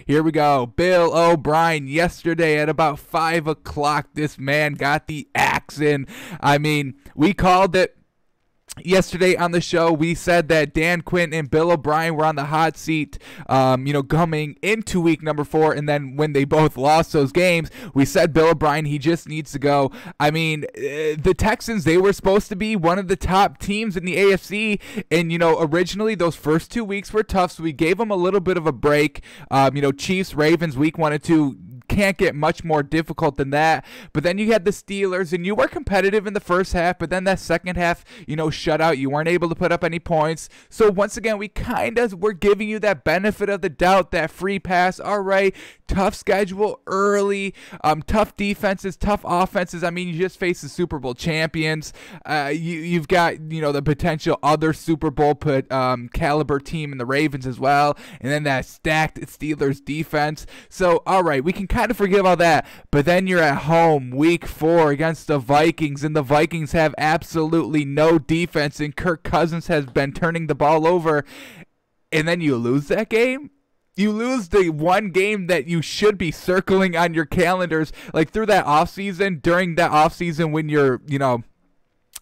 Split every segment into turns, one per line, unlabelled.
Here we go. Bill O'Brien yesterday at about 5 o'clock. This man got the axe in. I mean, we called it yesterday on the show. We said that Dan Quinn and Bill O'Brien were on the hot seat, coming into week number 4. And then when they both lost those games, we said Bill O'Brien, he just needs to go. I mean, the Texans, they were supposed to be one of the top teams in the AFC. And, originally those first 2 weeks were tough. So we gave them a little bit of a break. Chiefs, Ravens, week 1 and 2. Can't get much more difficult than that. But then you had the Steelers, and you were competitive in the first half, but then that second half, shutout, you weren't able to put up any points. So once again, we kind of were giving you that benefit of the doubt, that free pass. All right, tough schedule early, tough defenses, tough offenses. I mean, you just faced the Super Bowl champions. You've got, the potential other Super Bowl caliber team in the Ravens as well, and then that stacked Steelers defense. So, all right, we can kind of forgive all that, but then you're at home week 4 against the Vikings, and the Vikings have absolutely no defense, and Kirk Cousins has been turning the ball over, and then you lose that game. You lose the one game that you should be circling on your calendars, like through that offseason, during that offseason when you're,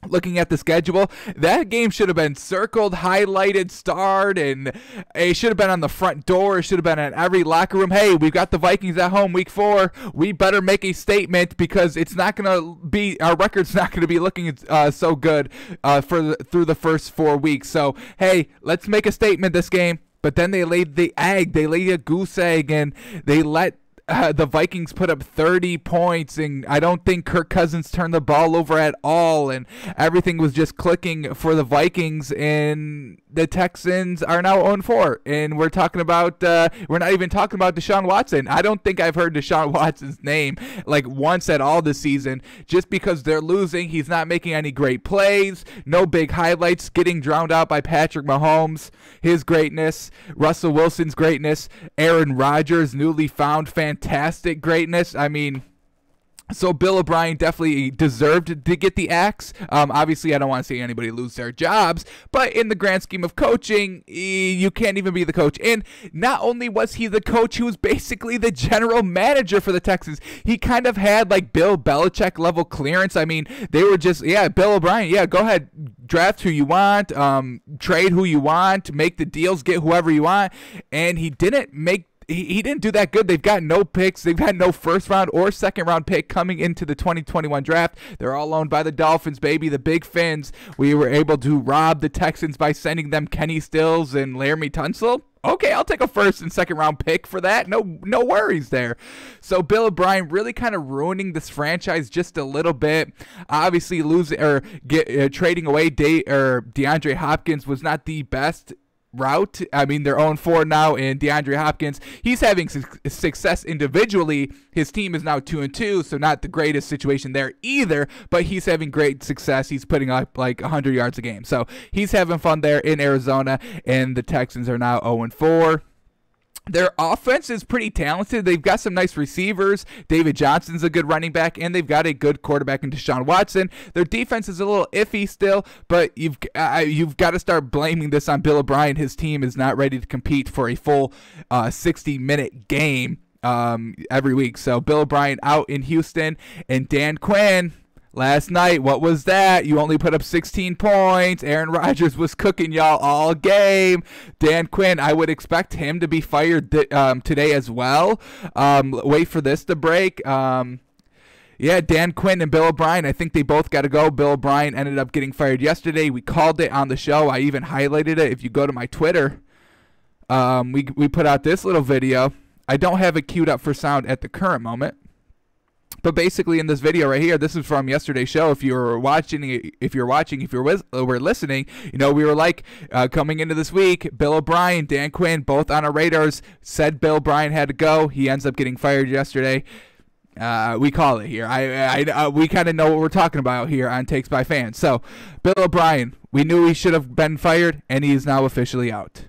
looking at the schedule. That game should have been circled, highlighted, starred, and it should have been on the front door. It should have been in every locker room. Hey, we've got the Vikings at home week 4. We better make a statement because it's not going to be, our record's not going to be looking so good through the first 4 weeks. So, hey, let's make a statement this game. But then they laid the egg. They laid a goose egg, and they let the Vikings put up 30 points, and I don't think Kirk Cousins turned the ball over at all, and everything was just clicking for the Vikings, and the Texans are now 0-4, and we're talking about, we're not even talking about Deshaun Watson. I don't think I've heard Deshaun Watson's name like once at all this season, just because they're losing. He's not making any great plays, no big highlights, getting drowned out by Patrick Mahomes, his greatness, Russell Wilson's greatness, Aaron Rodgers' newly found fantastic greatness. I mean, so Bill O'Brien definitely deserved to get the axe. Obviously, I don't want to see anybody lose their jobs, but in the grand scheme of coaching, you can't even be the coach. And not only was he the coach, he was basically the general manager for the Texans. He kind of had like Bill Belichick level clearance. I mean, they were just, Bill O'Brien, go ahead, draft who you want, trade who you want, make the deals, get whoever you want. And he didn't do that good. They've got no picks. They've got no first round or second round pick coming into the 2021 draft. They're all owned by the Dolphins, baby, the Big Fins. We were able to rob the Texans by sending them Kenny Stills and Laramie Tunsil. Okay, I'll take a first and second round pick for that. No worries there. So Bill O'Brien really kind of ruining this franchise just a little bit. Obviously, trading away DeAndre Hopkins was not the best route. I mean, they're 0-4 now, and DeAndre Hopkins, he's having success individually. His team is now 2-2, so not the greatest situation there either, but he's having great success. He's putting up like 100 yards a game. So he's having fun there in Arizona, and the Texans are now 0-4. Their offense is pretty talented. They've got some nice receivers. David Johnson's a good running back, and they've got a good quarterback in Deshaun Watson. Their defense is a little iffy still, but you've got to start blaming this on Bill O'Brien. His team is not ready to compete for a full 60-minute game every week. So Bill O'Brien out in Houston, and Dan Quinn, last night, what was that? You only put up 16 points. Aaron Rodgers was cooking y'all all game. Dan Quinn, I would expect him to be fired today as well. Wait for this to break. Dan Quinn and Bill O'Brien, I think they both got to go. Bill O'Brien ended up getting fired yesterday. We called it on the show. I even highlighted it. If you go to my Twitter, we put out this little video. I don't have it queued up for sound at the current moment. But basically, in this video right here, this is from yesterday's show. If you're listening, we were like, coming into this week, Bill O'Brien, Dan Quinn, both on our radars, said Bill O'Brien had to go. He ends up getting fired yesterday. We call it here. We kind of know what we're talking about here on Takes by Fans. So, Bill O'Brien, we knew he should have been fired, and he is now officially out.